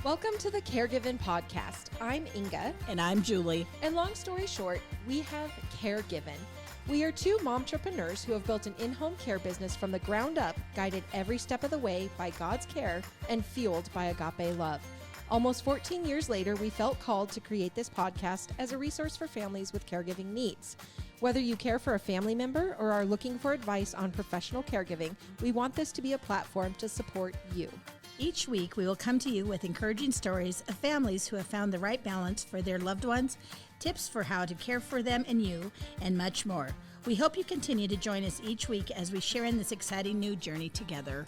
Welcome to the Caregiving Podcast. I'm Inga. And I'm Julie. And long story short, we have caregiving. We are two momtrepreneurs who have built an in-home care business from the ground up, guided every step of the way by God's care and fueled by agape love. Almost 14 years later, we felt called to create this podcast as a resource for families with caregiving needs. Whether you care for a family member or are looking for advice on professional caregiving, we want this to be a platform to support you. Each week, we will come to you with encouraging stories of families who have found the right balance for their loved ones, tips for how to care for them and you, and much more. We hope you continue to join us each week as we share in this exciting new journey together.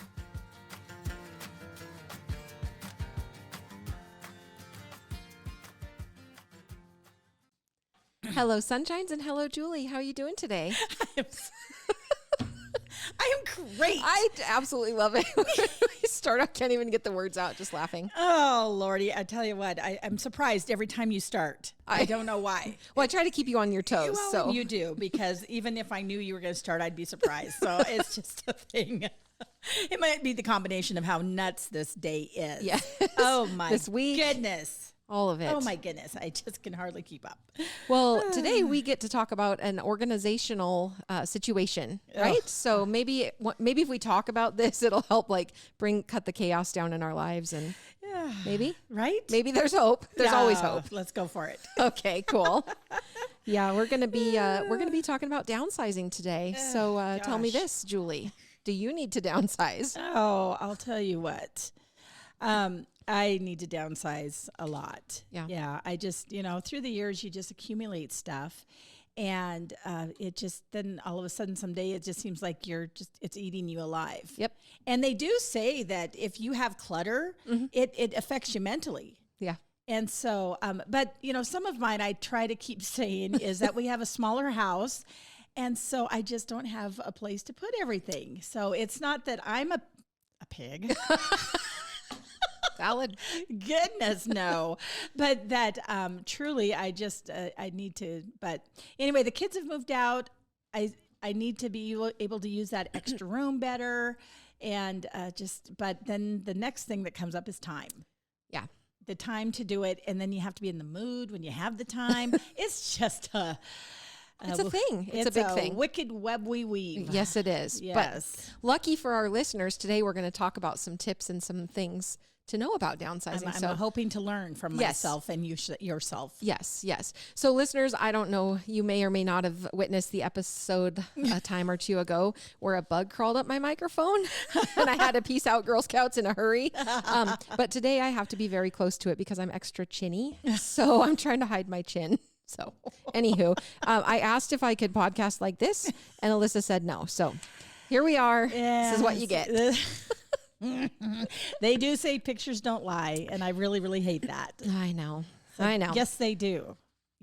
Hello, Sunshines, and hello, Julie. How are you doing today? I am great. I absolutely love it. We start out, can't even get the words out, just laughing. Oh, Lordy, I tell you what, I'm surprised every time you start. I don't know why. Well, I try to keep you on your toes. Well, so you do, because even if I knew you were going to start, I'd be surprised. So it's just a thing. It might be the combination of how nuts this day is. Yes. Oh, my this week, goodness. All of it. Oh, my goodness. I just can hardly keep up. Well, today we get to talk about an organizational situation, right? Ugh. So maybe if we talk about this, it'll help cut the chaos down in our lives, and maybe Right? there's hope. There's always hope. Let's go for it. Okay, cool. Yeah, we're gonna be talking about downsizing today. So tell me gosh. this, Julie. Do you need to downsize? Oh, I'll tell you what. I need to downsize a lot. Yeah. Yeah. I just, through the years, you just accumulate stuff. And it just, then all of a sudden, someday it just seems like it's eating you alive. Yep. And they do say that if you have clutter, it affects you mentally. Yeah. And so, but some of mine I try to keep saying is that we have a smaller house. And so I just don't have a place to put everything. So it's not that I'm a pig. Valid. Goodness, no. But that truly I just, I need to, but anyway, the kids have moved out. I need to be able to use that extra room better. And but then the next thing that comes up is time. Yeah. The time to do it. And then you have to be in the mood when you have the time. It's just It's a thing. It's a big thing. Wicked web we weave. Yes, it is. Yes. But lucky for our listeners, today we're going to talk about some tips and some things to know about downsizing. I'm hoping to learn from myself and yourself. Yes. So listeners, I don't know, you may or may not have witnessed the episode a time or two ago where a bug crawled up my microphone and I had to peace out Girl Scouts in a hurry. But today I have to be very close to it because I'm extra chinny. So I'm trying to hide my chin. So anywho, I asked if I could podcast like this and Alyssa said no. So here we are. Yes. This is what you get. They do say pictures don't lie. And I really, really hate that. I know. Yes, they do.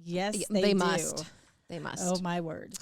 Yes, they do. must. They must. Oh, my word.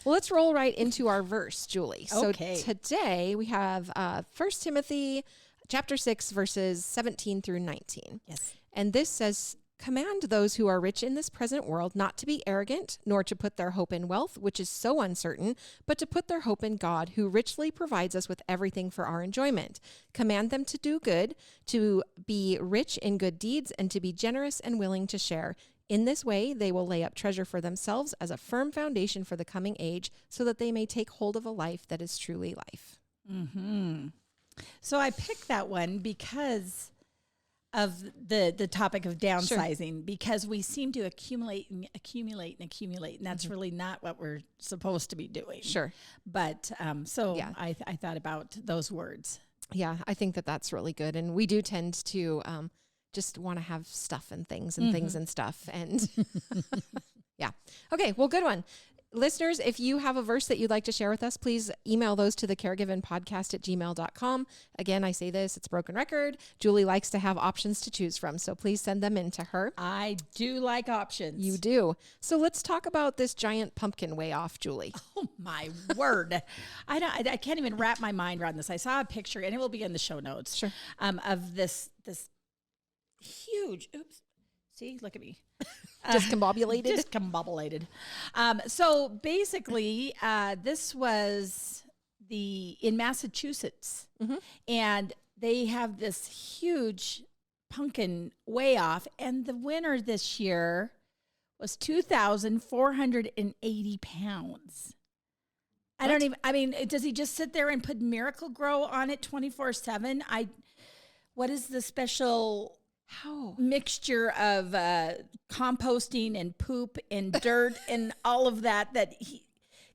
Well, let's roll right into our verse, Julie. Okay. So today we have 1 Timothy chapter 6, verses 17 through 19. Yes. And this says, "Command those who are rich in this present world not to be arrogant, nor to put their hope in wealth, which is so uncertain, but to put their hope in God, who richly provides us with everything for our enjoyment. Command them to do good, to be rich in good deeds, and to be generous and willing to share. In this way, they will lay up treasure for themselves as a firm foundation for the coming age, so that they may take hold of a life that is truly life." Mm-hmm. So I picked that one because of the topic of downsizing, because we seem to accumulate, and that's really not what we're supposed to be doing. Sure. But I thought about those words. Yeah, I think that that's really good. And we do tend to just want to have stuff and things and things and stuff. And yeah. Okay, well, good one. Listeners, if you have a verse that you'd like to share with us, please email those to thecaregivingpodcast@gmail.com. Again, I say this, it's broken record. Julie likes to have options to choose from, so please send them in to her. I do like options. You do. So let's talk about this giant pumpkin way off, Julie. Oh, my word. I can't even wrap my mind around this. I saw a picture, and it will be in the show notes. Sure. Of this huge, oops. See, look at me. Discombobulated? Discombobulated. So basically, this was in Massachusetts, and they have this huge pumpkin way off. And the winner this year was 2,480 pounds. Does he just sit there and put Miracle Grow on it 24/7? What is the special mixture of composting and poop and dirt and all of that he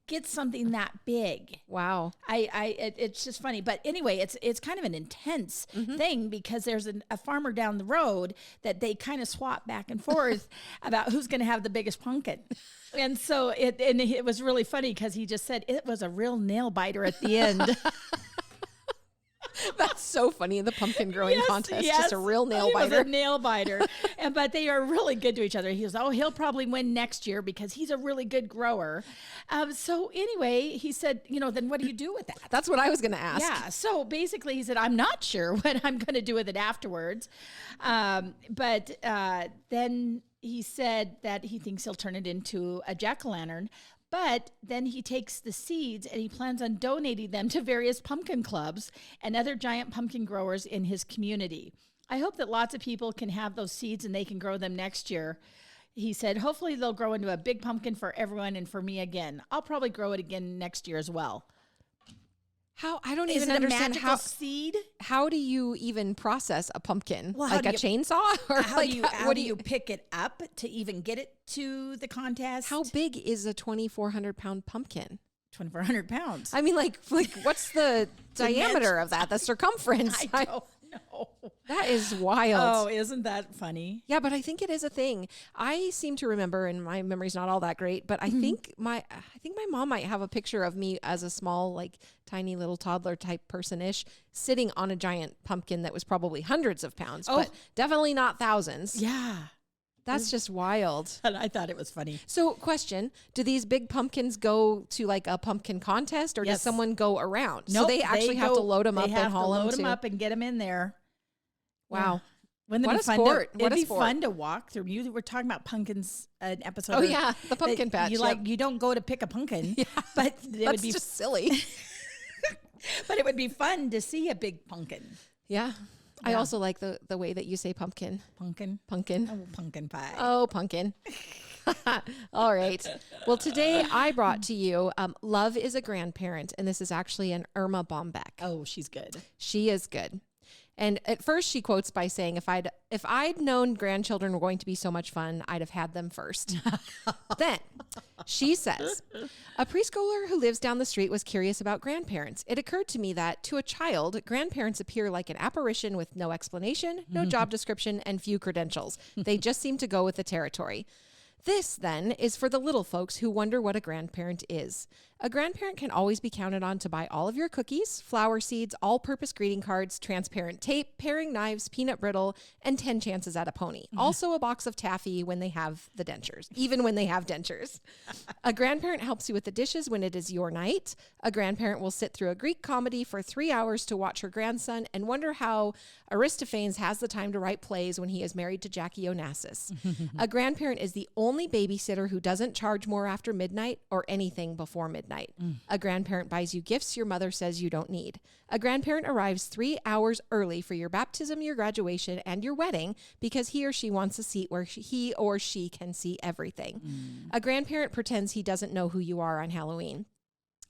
gets something that big? Wow. It's just funny. But anyway, it's kind of an intense thing because there's a farmer down the road that they kind of swap back and forth about who's going to have the biggest pumpkin. And so it was really funny because he just said it was a real nail biter at the end. That's so funny. The pumpkin growing contest, just a real nail biter. It was a nail biter. But they are really good to each other. He goes, he'll probably win next year because he's a really good grower. So anyway, he said, then what do you do with that? That's what I was going to ask. Yeah. So basically he said, I'm not sure what I'm going to do with it afterwards. But then he said that he thinks he'll turn it into a jack-o'-lantern. But then he takes the seeds and he plans on donating them to various pumpkin clubs and other giant pumpkin growers in his community. I hope that lots of people can have those seeds and they can grow them next year. He said, hopefully they'll grow into a big pumpkin for everyone and for me again. I'll probably grow it again next year as well. I don't even understand seed. How do you even process a pumpkin? Well, like a chainsaw? Or how do you pick it up to even get it to the contest? How big is a 2,400 pound pumpkin? 2,400 pounds. I mean, like what's the diameter of that? The circumference? I don't know. That is wild. Oh, isn't that funny? Yeah, but I think it is a thing. I seem to remember, and my memory's not all that great, but I think my mom might have a picture of me as a small, like tiny little toddler type person-ish sitting on a giant pumpkin that was probably hundreds of pounds, but definitely not thousands. Yeah. That's just wild. And I thought it was funny. So question, do these big pumpkins go to like a pumpkin contest or does someone go around? Nope, so they actually have to load them up and haul them load them up and get them in there. Wow. Wouldn't what it a sport. It'd be fun to walk through. You were talking about pumpkins an episode. Oh yeah, the pumpkin patch. You don't go to pick a pumpkin, but it would be just silly. But it would be fun to see a big pumpkin. Yeah. I also like the way that you say pumpkin. Pumpkin. Pumpkin. Oh, pumpkin pie. Oh, pumpkin. All right. Well, today I brought to you Love is a Grandparent, and this is actually an Irma Bombeck. Oh, she's good. She is good. And at first she quotes by saying, if I'd known grandchildren were going to be so much fun, I'd have had them first. Then she says, a preschooler who lives down the street was curious about grandparents. It occurred to me that to a child, grandparents appear like an apparition with no explanation, no job description, and few credentials. They just seem to go with the territory. This, then, is for the little folks who wonder what a grandparent is. A grandparent can always be counted on to buy all of your cookies, flower seeds, all-purpose greeting cards, transparent tape, paring knives, peanut brittle, and 10 chances at a pony. Also a box of taffy when they have the dentures, even when they have dentures. A grandparent helps you with the dishes when it is your night. A grandparent will sit through a Greek comedy for 3 hours to watch her grandson and wonder how Aristophanes has the time to write plays when he is married to Jackie Onassis. A grandparent is the only babysitter who doesn't charge more after midnight or anything before midnight. A grandparent buys you gifts your mother says you don't need. A grandparent arrives 3 hours early for your baptism, your graduation, and your wedding because he or she wants a seat where he or she can see everything. A grandparent pretends he doesn't know who you are on Halloween.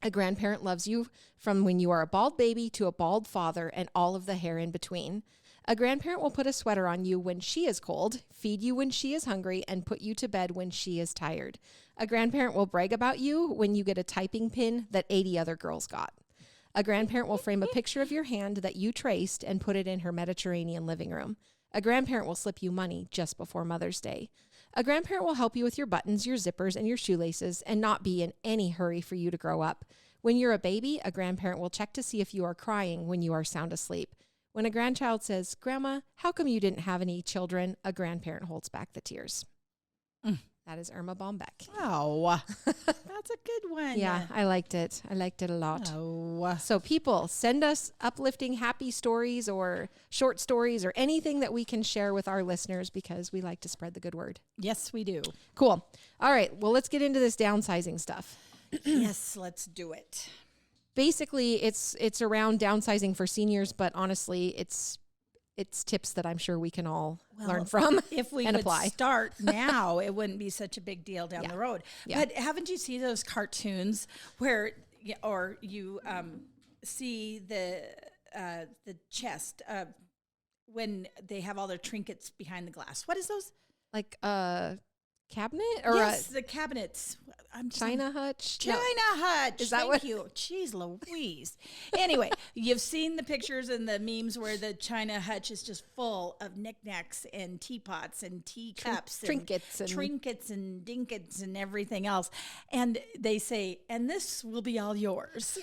A grandparent loves you from when you are a bald baby to a bald father and all of the hair in between. A grandparent will put a sweater on you when she is cold, feed you when she is hungry, and put you to bed when she is tired. A grandparent will brag about you when you get a typing pin that 80 other girls got. A grandparent will frame a picture of your hand that you traced and put it in her Mediterranean living room. A grandparent will slip you money just before Mother's Day. A grandparent will help you with your buttons, your zippers, and your shoelaces and not be in any hurry for you to grow up. When you're a baby, a grandparent will check to see if you are crying when you are sound asleep. When a grandchild says, "Grandma, how come you didn't have any children?" a grandparent holds back the tears. That is Irma Bombeck. Oh, that's a good one. Yeah, I liked it. I liked it a lot. Oh. So people, send us uplifting, happy stories or short stories or anything that we can share with our listeners because we like to spread the good word. Yes, we do. Cool. All right. Well, let's get into this downsizing stuff. Yes, let's do it. Basically, it's around downsizing for seniors, but honestly, it's tips that I'm sure we can all learn from if we and would apply. start now, it wouldn't be such a big deal down the road. Yeah. But haven't you seen those cartoons where, or you see the chest when they have all their trinkets behind the glass? What is those? Like a cabinet or yes, the cabinets. China hutch? China hutch. Is that Thank what? you. Jeez Louise. Anyway, you've seen the pictures and the memes where the China hutch is just full of knickknacks and teapots and teacups trinkets and trinkets and dinkets and everything else. And they say, and this will be all yours.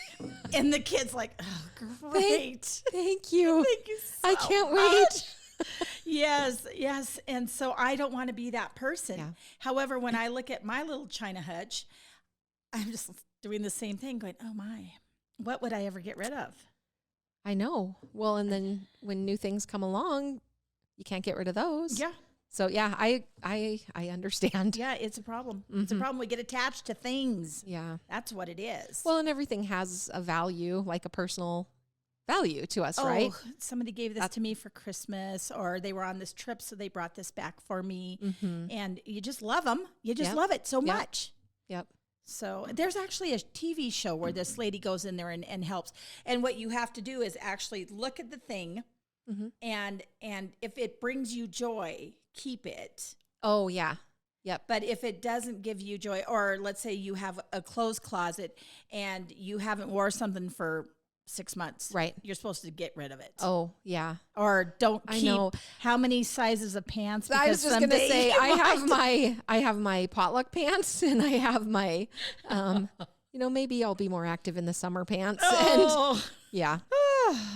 And the kid's like, oh, great. Thank you. Thank you so I can't much. wait. Yes. And so I don't want to be that person. Yeah. However, when I look at my little China hutch, I'm just doing the same thing going, oh my, what would I ever get rid of? I know. Well, and then when new things come along, you can't get rid of those. Yeah. So yeah, I understand. Yeah, it's a problem. It's a problem. We get attached to things. Yeah. That's what it is. Well, and everything has a value, like a personal value to us, right? Somebody gave this to me for Christmas, or they were on this trip, so they brought this back for me. And you just love them. You just love it so much. Yep. So there's actually a TV show where this lady goes in there and helps. And what you have to do is actually look at the thing, and if it brings you joy, keep it. Oh, yeah. Yep. But if it doesn't give you joy, or let's say you have a clothes closet and you haven't wore something for 6 months. Right. You're supposed to get rid of it. Oh, yeah. Or don't I keep know. how many sizes of pants. I was just going to someday say, you I have my potluck pants and I have my, maybe I'll be more active in the summer pants. Oh. And yeah.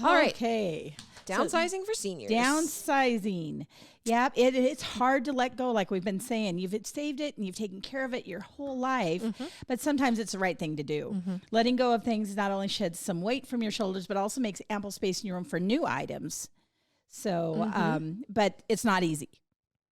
All right. Okay. Downsizing for seniors. Downsizing. Yep. It's hard to let go, like we've been saying. You've saved it and you've taken care of it your whole life, but sometimes it's the right thing to do. Letting go of things not only sheds some weight from your shoulders, but also makes ample space in your room for new items. So, but it's not easy.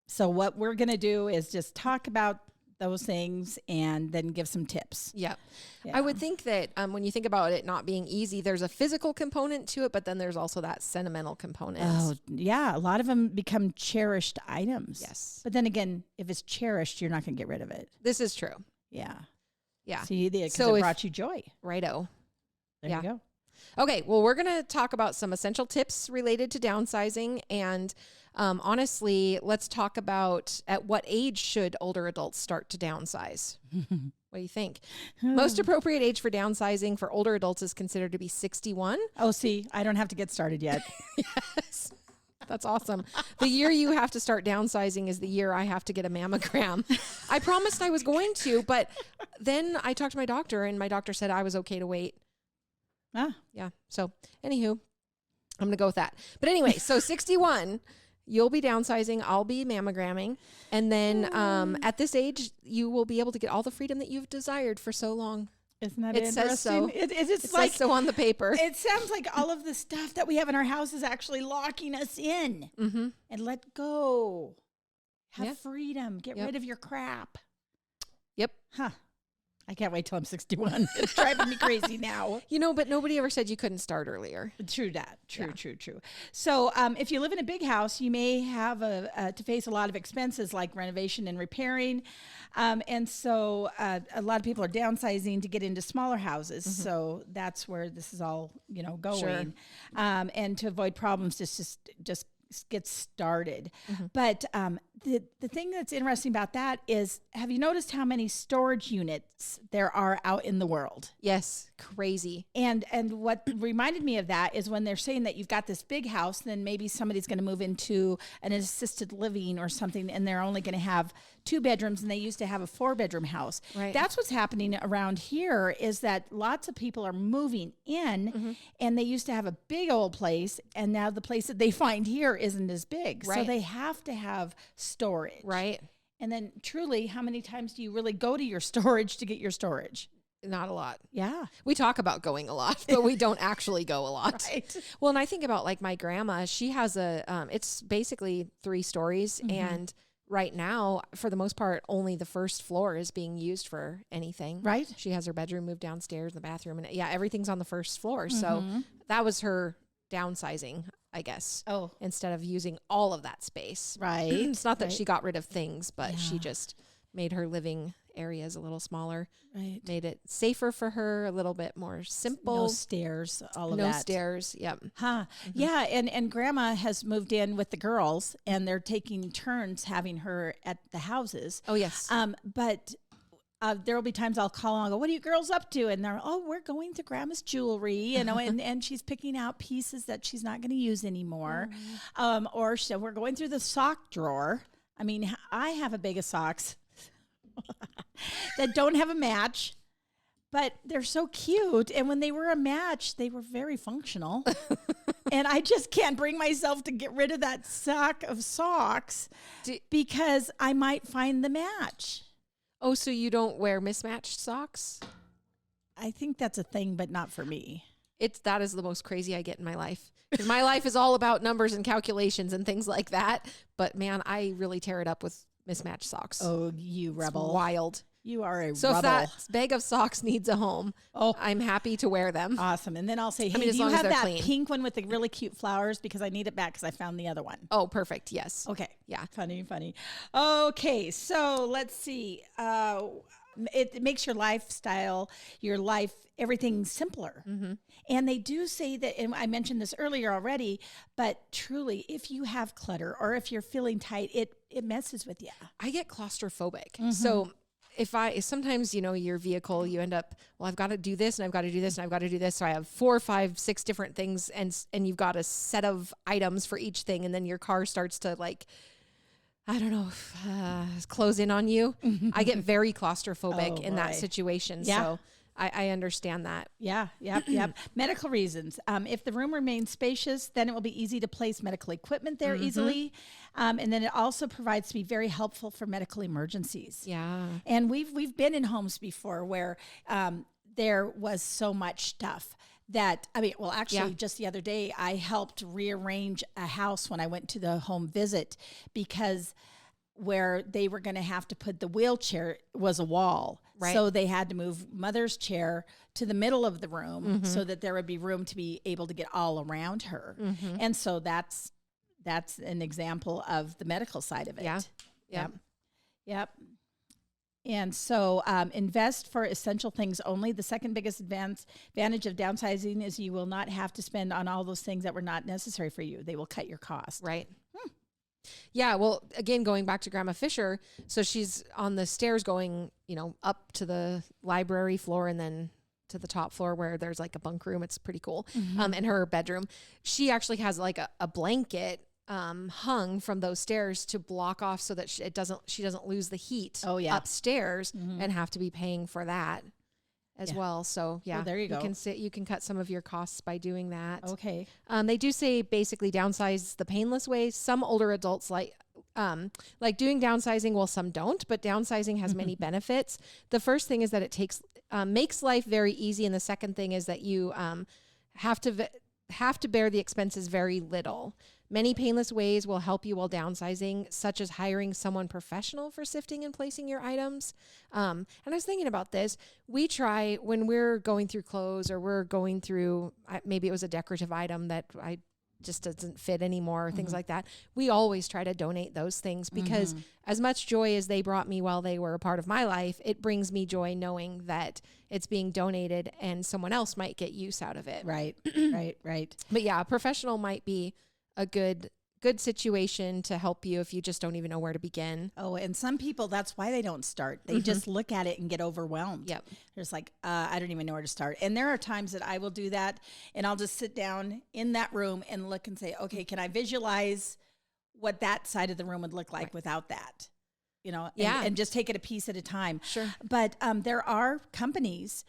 So what we're going to do is just talk about those things and then give some tips. Yep. Yeah. I would think that when you think about it not being easy, there's a physical component to it, but then there's also that sentimental component. Oh, yeah. A lot of them become cherished items. Yes. But then again, if it's cherished, you're not going to get rid of it. This is true. Yeah. Yeah. See, because So it if- brought you joy. Righto. There Yeah. you go. Okay, well, we're going to talk about some essential tips related to downsizing. And honestly, let's talk about at what age should older adults start to downsize? What do you think? Most appropriate age for downsizing for older adults is considered to be 61. Oh, see, I don't have to get started yet. Yes. That's awesome. The year you have to start downsizing is the year I have to get a mammogram. I promised I was going to, but then I talked to my doctor and my doctor said I was okay to wait. Ah. Yeah. So anywho, I'm going to go with that. But anyway, so 61, you'll be downsizing. I'll be mammogramming. And then at this age, you will be able to get all the freedom that you've desired for so long. Isn't that It interesting? says so. It's It like says so on the paper. it sounds like all of the stuff that we have in our house is actually locking us in. And let go. Have freedom. Get rid of your crap. Yep. Huh. I can't wait till I'm 61. It's driving me crazy now. But nobody ever said you couldn't start earlier. True that. True. So if you live in a big house, you may have to face a lot of expenses like renovation and repairing. And so a lot of people are downsizing to get into smaller houses. So that's where this is all, going. Sure. And to avoid problems, just get started. But the thing that's interesting about that is, have you noticed how many storage units there are out in the world? Yes. Crazy. And what reminded me of that is when they're saying that you've got this big house, then maybe somebody's going to move into an assisted living or something, and they're only going to have 2 bedrooms, and they used to have a 4-bedroom house. Right. That's what's happening around here, is that lots of people are moving in, and they used to have a big old place, and now the place that they find here isn't as big. Right. So they have to have storage. Right. And then truly, how many times do you really go to your storage to get your storage? Not a lot. Yeah. We talk about going a lot, but we don't actually go a lot. Right. Well, and I think about like my grandma, she has it's basically 3 stories. And right now, for the most part, only the first floor is being used for anything. Right. She has her bedroom moved downstairs, the bathroom, and everything's on the first floor. So that was her downsizing, I guess. Oh, Instead of using all of that space. right. It's not that right. she got rid of things, but she Yeah. just made her living areas a little smaller, Right. made it safer for her, a little bit more simple. No stairs, all of No that. stairs. Yep. Huh. Yeah. And grandma has moved in with the girls and they're taking turns having her at the houses. Oh, yes. But there will be times I'll call and I'll go, what are you girls up to? And they're, oh, we're going to grandma's jewelry, you know, and she's picking out pieces that she's not going to use anymore. Or we're going through the sock drawer. I mean, I have a bag of socks that don't have a match, but they're so cute. And when they were a match, they were very functional. And I just can't bring myself to get rid of that sock of socks because I might find the match. Oh, so you don't wear mismatched socks? I think that's a thing, but not for me. That is the most crazy I get in my life. Because my life is all about numbers and calculations and things like that. But man, I really tear it up with mismatched socks. Oh, you rebel. It's wild. You are a So rebel. if that bag of socks needs a home, I'm happy to wear them. Awesome. And then I'll say, hey, mean, as do you long as have they're that clean. pink one with the really cute flowers? Because I need it back because I found the other one. Oh, perfect. Yes. Okay. Yeah. Funny. Okay. So let's see. It makes your lifestyle, your life, everything simpler. And they do say that, and I mentioned this earlier already, but truly, if you have clutter or if you're feeling tight, it messes with you. I get claustrophobic. So if sometimes, you know, your vehicle, you end up, well, I've got to do this and I've got to do this and I've got to do this. So I have 4, 5, 6 different things and you've got a set of items for each thing. And then your car starts to I don't know, close in on you. I get very claustrophobic in that situation. Yeah. So I understand that. Yeah, yep. Medical reasons. If the room remains spacious, then it will be easy to place medical equipment there easily. And then it also provides to be very helpful for medical emergencies. Yeah. And we've been in homes before where there was so much stuff that, just the other day, I helped rearrange a house when I went to the home visit because where they were going to have to put the wheelchair was a wall. Right. So they had to move mother's chair to the middle of the room so that there would be room to be able to get all around her. And so that's an example of the medical side of it. Yeah. Yep. And so invest for essential things only. The second biggest advantage of downsizing is you will not have to spend on all those things that were not necessary for you. They will cut your cost. Right. Yeah. Well, again, going back to Grandma Fisher. So she's on the stairs going, up to the library floor and then to the top floor where there's like a bunk room. It's pretty cool. In her bedroom, she actually has like a blanket hung from those stairs to block off so that she doesn't lose the heat upstairs and have to be paying for that as well. So well, there you go. You can cut some of your costs by doing that. Okay. They do say basically downsize the painless way. Some older adults like doing downsizing. Well, some don't, but downsizing has many benefits. The first thing is that it makes life very easy. And the second thing is that you have to bear the expenses very little. Many painless ways will help you while downsizing, such as hiring someone professional for sifting and placing your items. And I was thinking about this. We try when we're going through clothes or we're going through, maybe it was a decorative item that I just doesn't fit anymore, things like that. We always try to donate those things because as much joy as they brought me while they were a part of my life, it brings me joy knowing that it's being donated and someone else might get use out of it. Right. But yeah, a professional might be a good situation to help you if you just don't even know where to begin. Oh, and some people, that's why they don't start. They just look at it and get overwhelmed. Yep. They're just like, I don't even know where to start. And there are times that I will do that and I'll just sit down in that room and look and say, okay, can I visualize what that side of the room would look like without that? And just take it a piece at a time. Sure. But there are companies,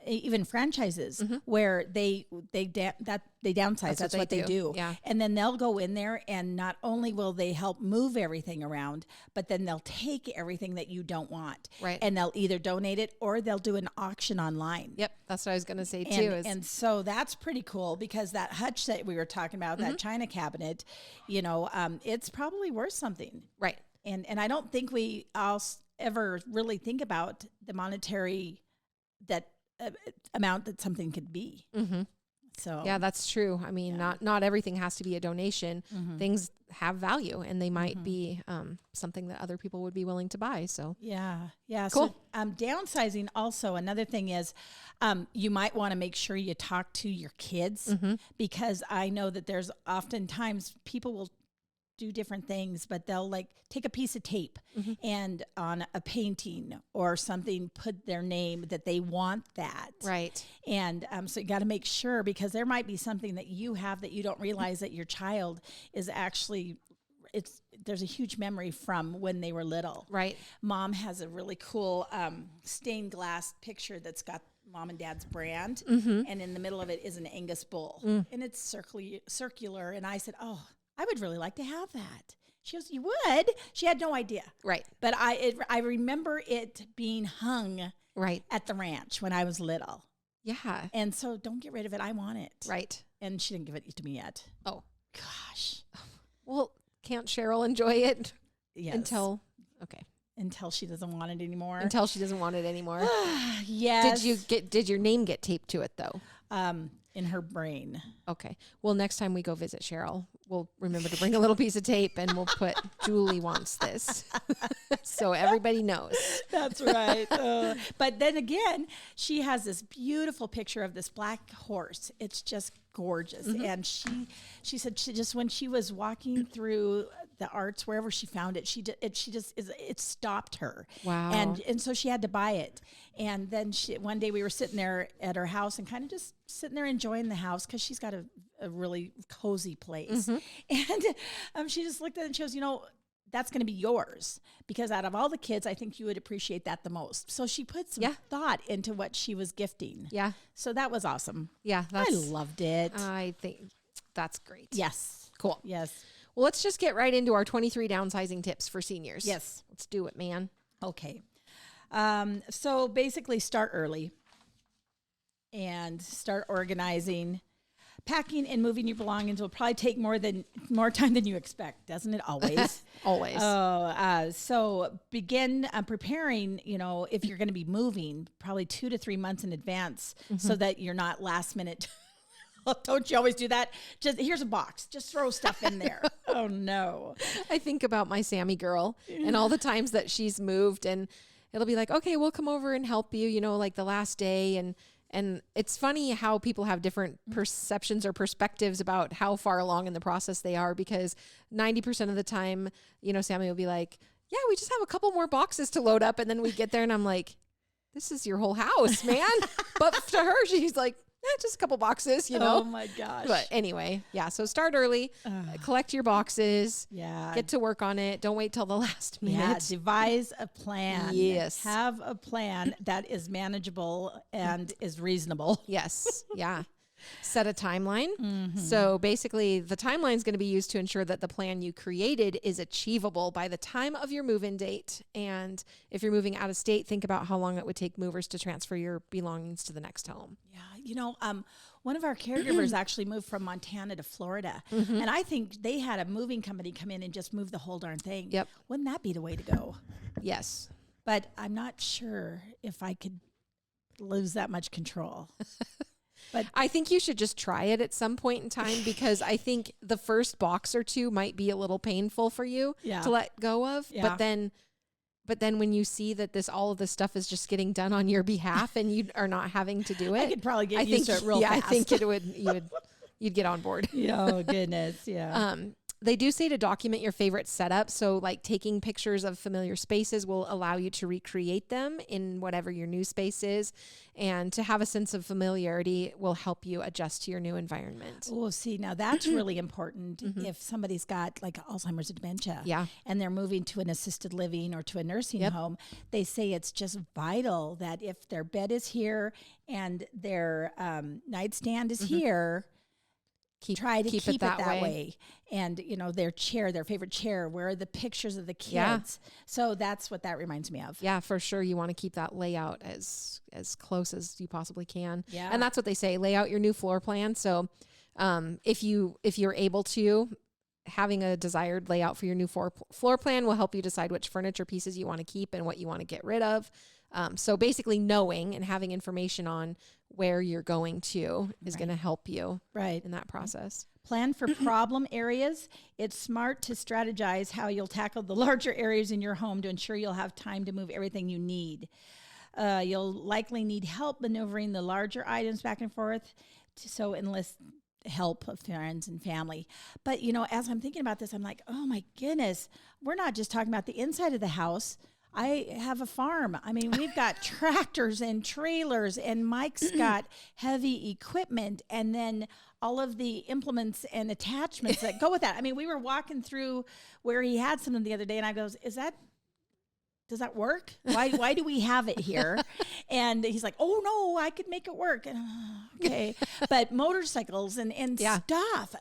even franchises, where they downsize. That's what they do. Yeah. And then they'll go in there and not only will they help move everything around, but then they'll take everything that you don't want. Right. And they'll either donate it or they'll do an auction online. Yep. That's what I was going to say too. And so that's pretty cool because that hutch that we were talking about, that china cabinet, it's probably worth something. Right. And I don't think we all ever really think about the monetary amount that something could be. So Yeah, that's true. I mean, not everything has to be a donation. Things have value, and they might be something that other people would be willing to buy. So yeah. Cool. So downsizing also, another thing is you might want to make sure you talk to your kids, because I know that there's oftentimes people will do different things, but they'll like take a piece of tape and on a painting or something, put their name that they want that. right. And so you got to make sure, because there might be something that you have that you don't realize that your child is actually, there's a huge memory from when they were little. Right. Mom has a really cool stained glass picture that's got mom and dad's brand, and in the middle of it is an Angus bull, and it's circular. And I said, oh, I would really like to have that. She goes, you would? She had no idea. Right. But I remember it being hung Right. at the ranch when I was little. Yeah. And so don't get rid of it. I want it. Right. And she didn't give it to me yet. Oh, Gosh. well, can't Cheryl enjoy it Yes. Until she doesn't want it anymore. until she doesn't want it anymore? Yes. Did your name get taped to it though? In her brain. Okay. Well, next time we go visit Cheryl, we'll remember to bring a little piece of tape and we'll put Julie wants this. So everybody knows. That's right. But then again, she has this beautiful picture of this black horse. It's just gorgeous. And she said she just, when she was walking through the arts, wherever she found it, it stopped her. Wow. And so she had to buy it. And then one day we were sitting there at her house and kind of just sitting there enjoying the house, because she's got a really cozy place. And she just looked at it and she goes, that's going to be yours, because out of all the kids, I think you would appreciate that the most. So she put some thought into what she was gifting. Yeah. So that was awesome. Yeah. I loved it. I think that's great. Yes. Cool. Yes. Well, let's just get right into our 23 downsizing tips for seniors. Yes. Let's do it, man. Okay. So basically start early and start organizing. Packing and moving your belongings will probably take more time than you expect, doesn't it? Always. Always. So begin preparing, if you're going to be moving, probably 2 to 3 months in advance, so that you're not last minute. Don't you always do that? Just here's a box. Just throw stuff in there. Oh, no. I think about my Sammy girl and all the times that she's moved, and it'll be like, okay, we'll come over and help you, like the last day. And it's funny how people have different perceptions or perspectives about how far along in the process they are, because 90% of the time, Sammy will be like, yeah, we just have a couple more boxes to load up. And then we get there and I'm like, this is your whole house, man. But to her, she's like, just a couple boxes, Oh my gosh. But anyway, yeah. So start early, collect your boxes, Yeah. get to work on it. Don't wait till the last minute. Yeah, devise a plan. Yes. Have a plan that is manageable and is reasonable. Yes. Yeah. Set a timeline. So basically the timeline is going to be used to ensure that the plan you created is achievable by the time of your move-in date. And if you're moving out of state, think about how long it would take movers to transfer your belongings to the next home. Yeah. One of our caregivers actually moved from Montana to Florida. And I think they had a moving company come in and just move the whole darn thing. Yep. Wouldn't that be the way to go? Yes. But I'm not sure if I could lose that much control. But I think you should just try it at some point in time, because I think the first box or two might be a little painful for you to let go of. Yeah. But then when you see that all of this stuff is just getting done on your behalf and you are not having to do it, I could probably get used to it real fast. I think you'd get on board. Oh goodness. Yeah. They do say to document your favorite setup. So like taking pictures of familiar spaces will allow you to recreate them in whatever your new space is. And to have a sense of familiarity will help you adjust to your new environment. Oh, see, now that's really important if somebody's got like Alzheimer's or dementia. Yeah. And they're moving to an assisted living or to a nursing home. They say it's just vital that if their bed is here and their nightstand is here, try to keep it that way. And, their favorite chair, where are the pictures of the kids? Yeah. So that's what that reminds me of. Yeah, for sure. You want to keep that layout as close as you possibly can. Yeah. And that's what they say, lay out your new floor plan. So if you're able to, having a desired layout for your new floor plan will help you decide which furniture pieces you want to keep and what you want to get rid of. So basically knowing and having information on where you're going to is going to help you in that process. Plan for problem areas. It's smart to strategize how you'll tackle the larger areas in your home to ensure you'll have time to move everything you need. You'll likely need help maneuvering the larger items back and forth, so enlist help of friends and family. But, as I'm thinking about this, I'm like, oh my goodness, we're not just talking about the inside of the house. I have a farm. I mean, we've got tractors and trailers, and Mike's got heavy equipment, and then all of the implements and attachments that go with that. I mean, we were walking through where he had some the other day, and I goes, does that work? Why do we have it here? And he's like, oh no, I could make it work. And, okay. But motorcycles and stuff,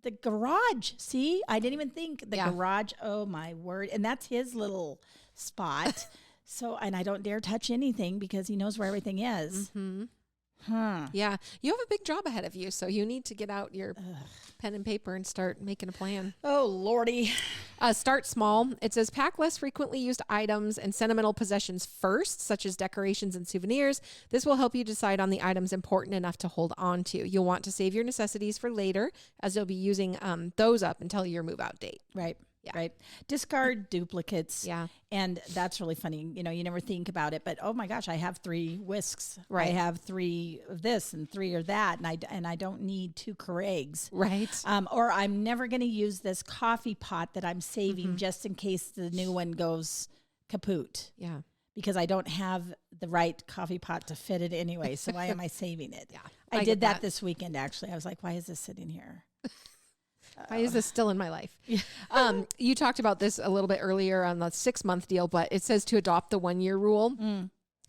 the garage, see, I didn't even think the garage. Oh my word. And that's his little spot. So, and I don't dare touch anything because he knows where everything is. Mm-hmm. Yeah. You have a big job ahead of you. So you need to get out your pen and paper and start making a plan. Oh, Lordy. Start small. It says pack less frequently used items and sentimental possessions first, such as decorations and souvenirs. This will help you decide on the items important enough to hold on to. You'll want to save your necessities for later, as you'll be using those up until your move out date. Right. Yeah. Right. Discard duplicates. Yeah. And that's really funny. You never think about it, but oh my gosh, I have 3 whisks. Right. I have 3 of this and 3 of that. And I don't need 2 Keurigs. Right. Or I'm never going to use this coffee pot that I'm saving just in case the new one goes kaput. Yeah. Because I don't have the right coffee pot to fit it anyway. So why am I saving it? Yeah. I did that this weekend, actually. I was like, why is this sitting here? Why is this still in my life? You talked about this a little bit earlier on the 6-month deal, but it says to adopt the 1-year rule.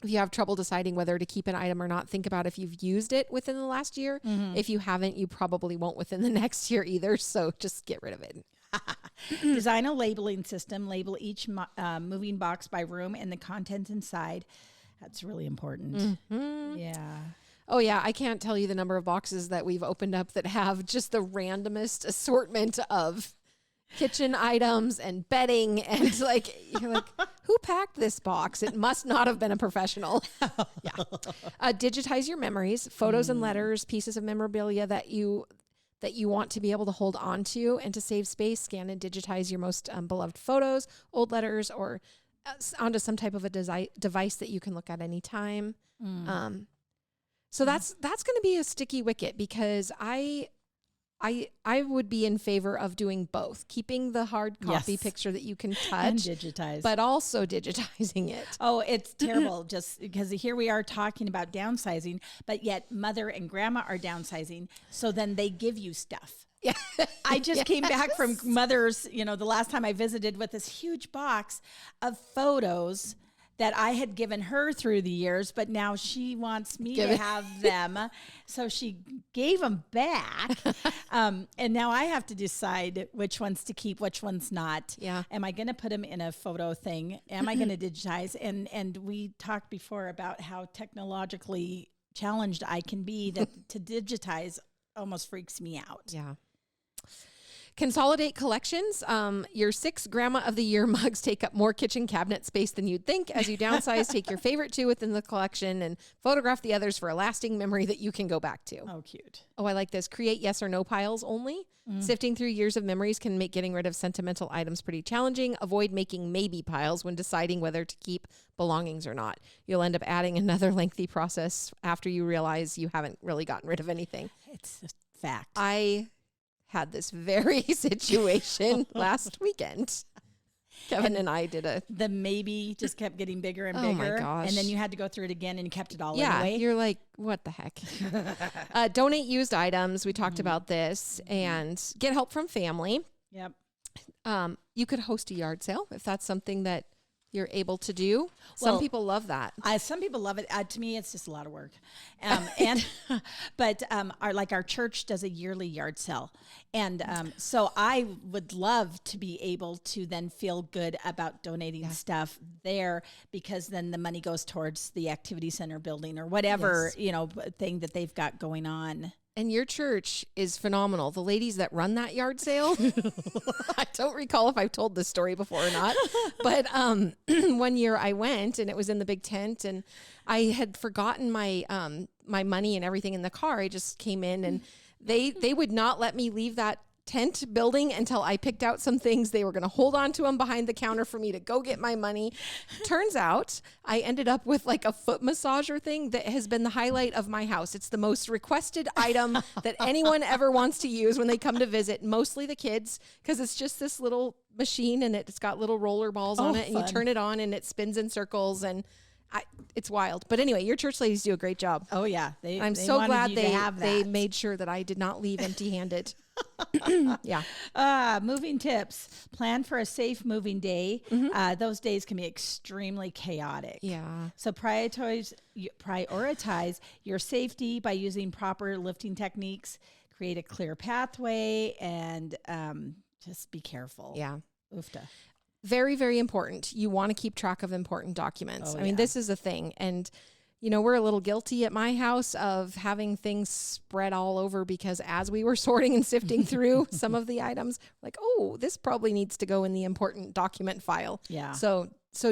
If you have trouble deciding whether to keep an item or not, think about if you've used it within the last year. If you haven't, you probably won't within the next year either. So just get rid of it. Design a labeling system. Label each moving box by room and the contents inside. That's really important. Yeah. Oh, yeah. I can't tell you the number of boxes that we've opened up that have just the randomest assortment of kitchen items and bedding. And you're like, who packed this box? It must not have been a professional. Digitize your memories, photos and letters, pieces of memorabilia that you want to be able to hold on to. And to save space, scan and digitize your most beloved photos, old letters, or onto some type of a device that you can look at anytime. So that's going to be a sticky wicket because I would be in favor of doing both, keeping the hard copy picture that you can touch and digitize, but also digitizing it. Oh, it's terrible just because here we are talking about downsizing, but yet mother and grandma are downsizing. So then they give you stuff. Yeah. I just came back from mother's, the last time I visited with this huge box of photos that I had given her through the years, but now she wants me to have them. So she gave them back. And now I have to decide which ones to keep, which ones not. Yeah. Am I going to put them in a photo thing? Am I going to digitize? And we talked before about how technologically challenged I can be, that to digitize almost freaks me out. Yeah. Consolidate collections. Your 6 Grandma of the Year mugs take up more kitchen cabinet space than you'd think. As you downsize, take your favorite 2 within the collection and photograph the others for a lasting memory that you can go back to. Oh, cute. Oh, I like this. Create yes or no piles only. Sifting through years of memories can make getting rid of sentimental items pretty challenging. Avoid making maybe piles when deciding whether to keep belongings or not. You'll end up adding another lengthy process after you realize you haven't really gotten rid of anything. It's a fact. I had this very situation last weekend. Kevin and I did the maybe just kept getting bigger and bigger. Oh my gosh. And then you had to go through it again and you kept it all yeah, anyway. You're like, what the heck? Donate used items. We talked about this. And get help from family. Yep. You could host a yard sale if that's something that you're able to do. Some people love that. Some people love it. To me, it's just a lot of work. But our church does a yearly yard sale. And so I would love to be able to then feel good about donating stuff there, because then the money goes towards the activity center building or whatever, thing that they've got going on. And your church is phenomenal. The ladies that run that yard sale, I don't recall if I've told this story before or not, but one year I went and it was in the big tent and I had forgotten my my money and everything in the car. I just came in and they would not let me leave that tent building until I picked out some things. They were going to hold on to them behind the counter for me to go get my money. Turns out I ended up with like a foot massager thing that has been the highlight of my house. It's the most requested item that anyone ever wants to use when they come to visit, mostly the kids, because it's just this little machine and it's got little roller balls on it, and you turn it on and it spins in circles, and it's wild. But anyway, your church ladies do a great job. Oh yeah. I'm so glad they made sure that I did not leave empty-handed. Yeah. Moving tips. Plan for a safe moving day. Those days can be extremely chaotic. Yeah. So prioritize your safety by using proper lifting techniques, create a clear pathway, and just be careful. Yeah. Oofta. Very, very important. You want to keep track of important documents. Oh, I mean, this is a thing. And, you know, we're a little guilty at my house of having things spread all over because as we were sorting and sifting through some of the items, like, oh, this probably needs to go in the important document file. Yeah. So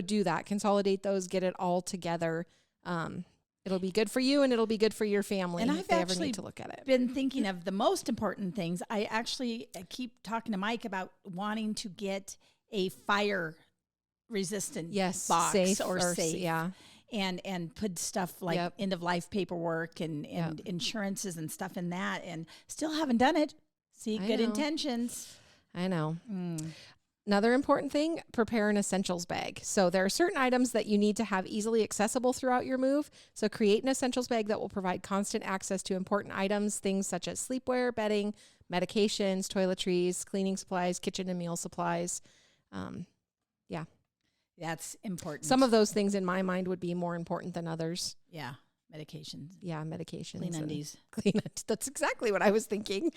do that. Consolidate those, get it all together. It'll be good for you and it'll be good for your family if they ever need to look at it. Been thinking of the most important things. I actually keep talking to Mike about wanting to get a fire resistant box safe or safe. Yeah. And put stuff like end of life paperwork and insurances and stuff in that, and still haven't done it. See, good intentions. I know. Another important thing, prepare an essentials bag. So there are certain items that you need to have easily accessible throughout your move. So create an essentials bag that will provide constant access to important items, things such as sleepwear, bedding, medications, toiletries, cleaning supplies, kitchen and meal supplies. Yeah. That's important. Some of those things in my mind would be more important than others. Yeah. Medications. Yeah, medications. Clean undies. That's exactly what I was thinking.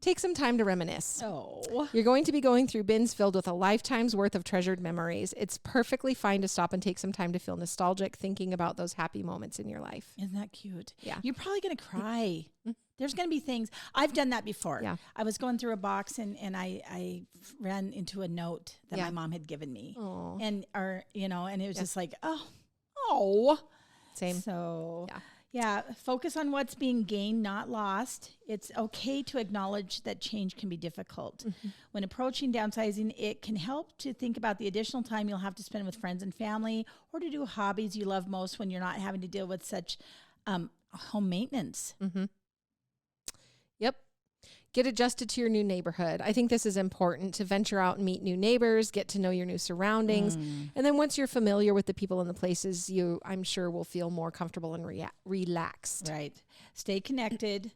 Take some time to reminisce. Oh. You're going to be going through bins filled with a lifetime's worth of treasured memories. It's perfectly fine to stop and take some time to feel nostalgic thinking about those happy moments in your life. Isn't that cute? Yeah. You're probably going to cry. There's going to be things. I've done that before. Yeah. I was going through a box and I ran into a note that my mom had given me. Aww. And it was just like, oh. Same. So yeah, focus on what's being gained, not lost. It's okay to acknowledge that change can be difficult. When approaching downsizing, it can help to think about the additional time you'll have to spend with friends and family, or to do hobbies you love most when you're not having to deal with such home maintenance. Yep. Get adjusted to your new neighborhood. I think this is important to venture out and meet new neighbors, get to know your new surroundings. And then once you're familiar with the people and the places, I'm sure will feel more comfortable and relaxed. Right. Stay connected.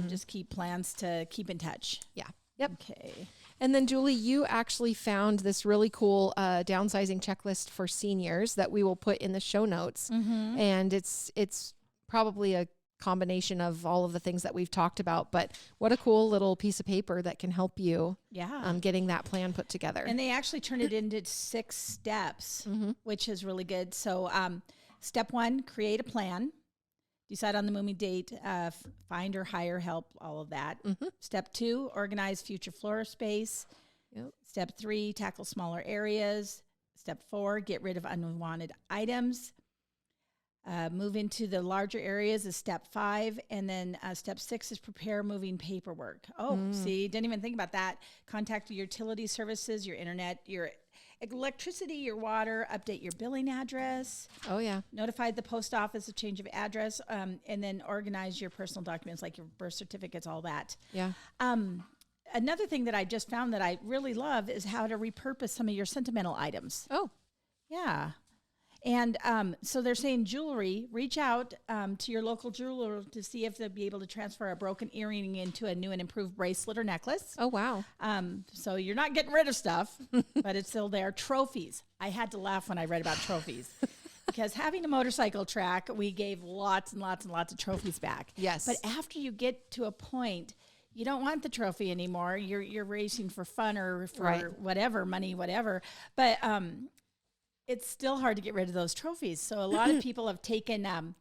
Just keep plans to keep in touch. Yeah. Yep. Okay. And then Julie, you actually found this really cool downsizing checklist for seniors that we will put in the show notes. And it's probably a combination of all of the things that we've talked about, but what a cool little piece of paper that can help you getting that plan put together. And they actually turned it into 6 steps, which is really good. So step 1, create a plan, decide on the moving date, find or hire help, all of that. Step 2, organize future floor space. Step 3, tackle smaller areas. Step 4, get rid of unwanted items. Move into the larger areas is step 5. And then step 6 is prepare moving paperwork. See, didn't even think about that. Contact your utility services, your internet, your electricity, your water, update your billing address. Oh, yeah. Notify the post office of change of address, and then organize your personal documents like your birth certificates, all that. Yeah. Another thing that I just found that I really love is how to repurpose some of your sentimental items. Oh. Yeah. And so they're saying jewelry, reach out to your local jeweler to see if they'll be able to transfer a broken earring into a new and improved bracelet or necklace. Oh, wow. So you're not getting rid of stuff, but it's still there. Trophies. I had to laugh when I read about trophies because having a motorcycle track, we gave lots and lots and lots of trophies back. Yes. But after you get to a point, you don't want the trophy anymore. You're racing for fun or for whatever, money, whatever. But it's still hard to get rid of those trophies. So a lot of people have taken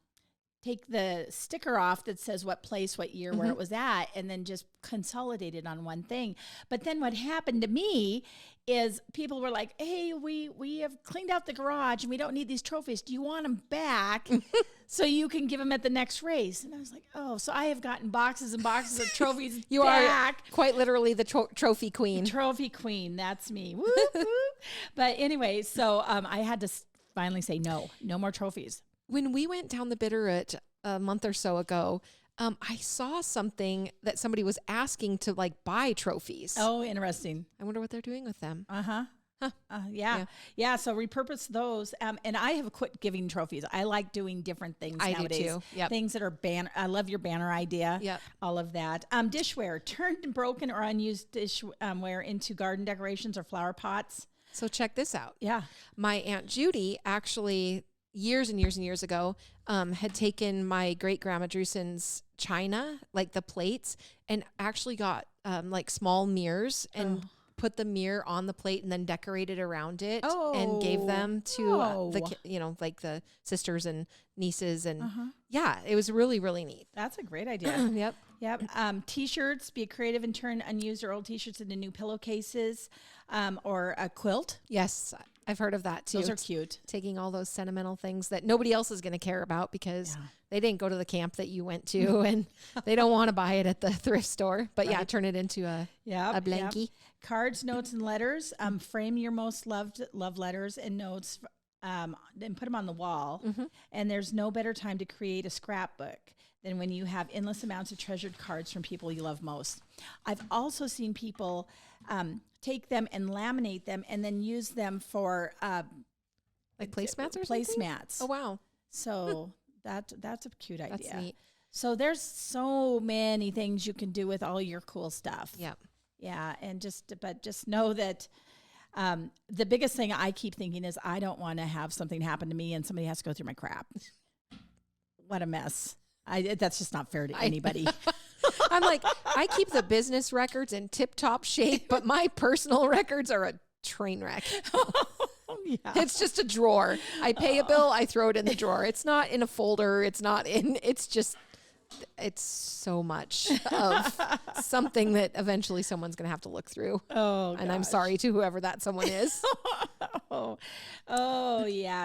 take the sticker off that says what place, what year, where it was at, and then just consolidate it on one thing. But then what happened to me is people were like, hey, we have cleaned out the garage and we don't need these trophies. Do you want them back so you can give them at the next race? And I was like, oh, so I have gotten boxes and boxes of trophies You back. are quite literally the trophy queen. Trophy queen, that's me. Woo, woo. But anyway, so I had to finally say no more trophies. When we went down the Bitterroot a month or so ago, I saw something that somebody was asking to like buy trophies. Oh, interesting. I wonder what they're doing with them. Uh-huh. Yeah. So repurpose those. And I have quit giving trophies. I like doing different things nowadays. I do too. Yep. Things that are banner. I love your banner idea. Yep. All of that. Dishware. Turned broken or unused dishware into garden decorations or flower pots. So check this out. Yeah. My Aunt Judy actually years and years and years ago had taken my great grandma Drewson's china, like the plates, and actually got like small mirrors and put the mirror on the plate and then decorated around it and gave them to like the sisters and nieces. And yeah, it was really, really neat. That's a great idea. Yep. T-shirts, be creative and turn unused or old T-shirts into new pillowcases or a quilt. Yes, I've heard of that too. Those are cute. Taking all those sentimental things that nobody else is going to care about because they didn't go to the camp that you went to and they don't want to buy it at the thrift store. But turn it into a blankie. Yep. Cards, notes, and letters. Frame your most loved love letters and notes and put them on the wall. And there's no better time to create a scrapbook than when you have endless amounts of treasured cards from people you love most. I've also seen people take them and laminate them and then use them for like placemats or something? Placemats. Oh, wow. So that's a cute idea. That's neat. So there's so many things you can do with all your cool stuff. Yeah. Yeah. And just know that the biggest thing I keep thinking is I don't want to have something happen to me and somebody has to go through my crap. What a mess. That's just not fair to anybody. I'm like, I keep the business records in tip-top shape, but my personal records are a train wreck. It's just a drawer. I pay a bill, I throw it in the drawer. It's not in a folder. It's so much of something that eventually someone's going to have to look through. Oh, and I'm sorry to whoever that someone is.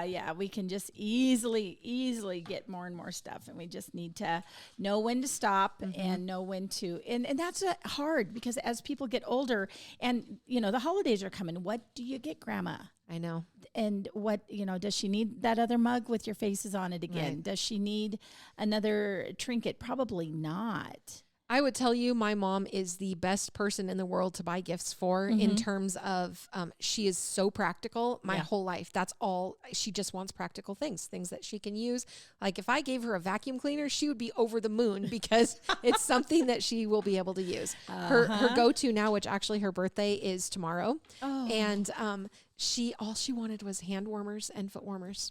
Yeah. We can just easily get more and more stuff. And we just need to know when to stop and know when to, and that's hard because as people get older and, the holidays are coming, what do you get grandma? I know. And what, does she need that other mug with your faces on it again? Right. Does she need another trinket? Probably not. I would tell you my mom is the best person in the world to buy gifts for in terms of she is so practical my whole life. That's all. She just wants practical things that she can use. Like if I gave her a vacuum cleaner, she would be over the moon because it's something that she will be able to use. Her go-to now, which actually her birthday is tomorrow. Oh. And all she wanted was hand warmers and foot warmers.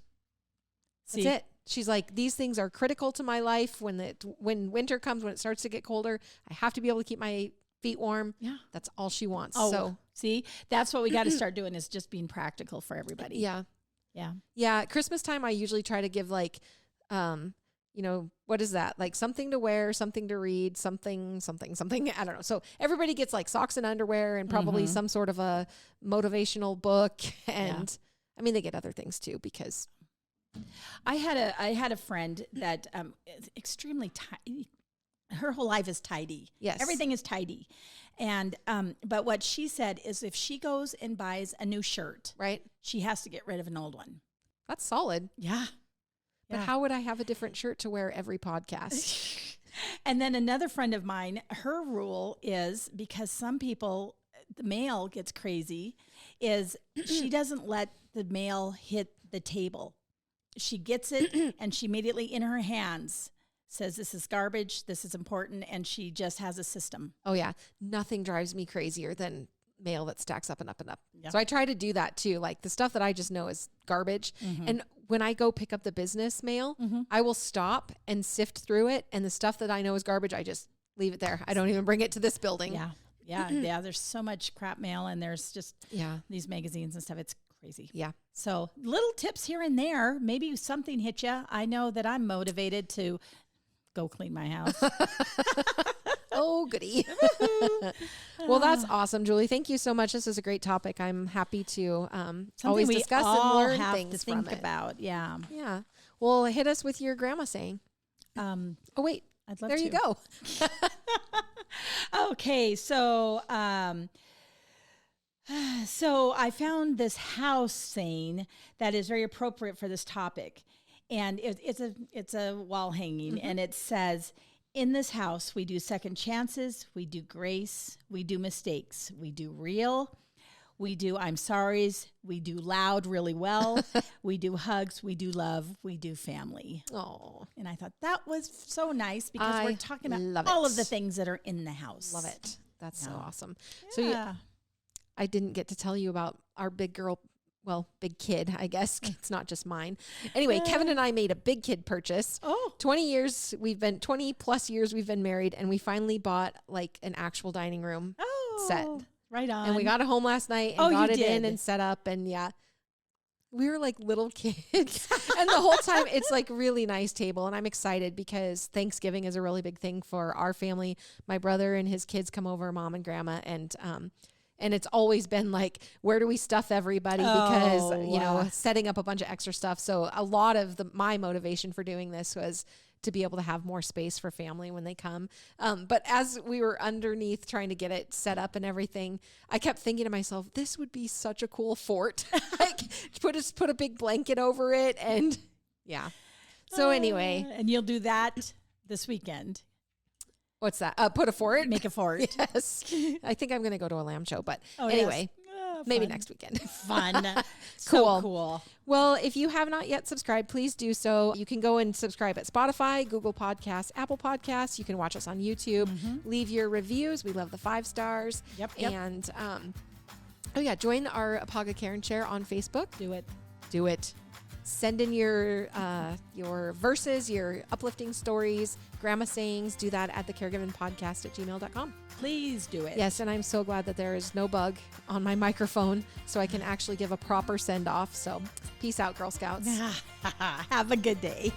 That's it. She's like, these things are critical to my life. When winter comes, when it starts to get colder, I have to be able to keep my feet warm. Yeah. That's all she wants. Oh, so see, that's what we got to start doing is just being practical for everybody. Yeah. Yeah. Yeah. At Christmas time, I usually try to give like, what is that? Like something to wear, something to read, something. I don't know. So everybody gets like socks and underwear and probably some sort of a motivational book. And I mean, they get other things too, because I had a friend that is extremely tidy. Her whole life is tidy. Yes. Everything is tidy. And but what she said is if she goes and buys a new shirt, right, she has to get rid of an old one. That's solid. Yeah. But how would I have a different shirt to wear every podcast? And then another friend of mine, her rule is because some people, the mail gets crazy, is she doesn't let the mail hit the table. She gets it and she immediately in her hands says, this is garbage, this is important, and she just has a system. Oh, yeah. Nothing drives me crazier than mail that stacks up and up and up. Yep. So I try to do that too. Like the stuff that I just know is garbage. And when I go pick up the business mail, I will stop and sift through it. And the stuff that I know is garbage, I just leave it there. I don't even bring it to this building. Yeah. There's so much crap mail and there's just these magazines and stuff. It's crazy. Yeah. So little tips here and there. Maybe something hit you. I know that I'm motivated to go clean my house. Oh, goody. Well, that's awesome, Julie. Thank you so much. This is a great topic. I'm happy to always we discuss all and learn have things to think from it. about. Yeah. Yeah. Well, hit us with your grandma saying. Oh, wait. I'd love there to. you go. Okay. So I found this house saying that is very appropriate for this topic. And it's a wall hanging, and it says, in this house, we do second chances, we do grace, we do mistakes, we do real, we do I'm sorry's, we do loud really well, we do hugs, we do love, we do family. Oh, And I thought that was so nice because we're talking about all of the things that are in the house. love it. That's so awesome. Yeah. So I didn't get to tell you about our big girl. Well, big kid, I guess. It's not just mine. Anyway, Kevin and I made a big kid purchase. 20 plus years we've been married, and we finally bought like an actual dining room set. Right on. And we got it home last night and got it in and set up. And we were like little kids. And the whole time it's like really nice table. And I'm excited because Thanksgiving is a really big thing for our family. My brother and his kids come over, mom and grandma, and it's always been like, where do we stuff everybody? Because, setting up a bunch of extra stuff. So a lot of my motivation for doing this was to be able to have more space for family when they come. But as we were underneath trying to get it set up and everything, I kept thinking to myself, this would be such a cool fort. Like put a big blanket over it. And so anyway. And you'll do that this weekend. What's that? Put a fort? Make a fort. Yes. I think I'm going to go to a lamb show, but anyway, maybe next weekend. Fun. Cool. So cool. Well, if you have not yet subscribed, please do so. You can go and subscribe at Spotify, Google Podcasts, Apple Podcasts. You can watch us on YouTube. Leave your reviews. We love the 5 stars. Yep. And, join our Apaga Karen Share on Facebook. Do it. Send in your verses, your uplifting stories, grandma sayings. Do that at thecaregivingpodcast@gmail.com. Please do it. Yes, and I'm so glad that there is no bug on my microphone so I can actually give a proper send-off. So peace out, Girl Scouts. Have a good day.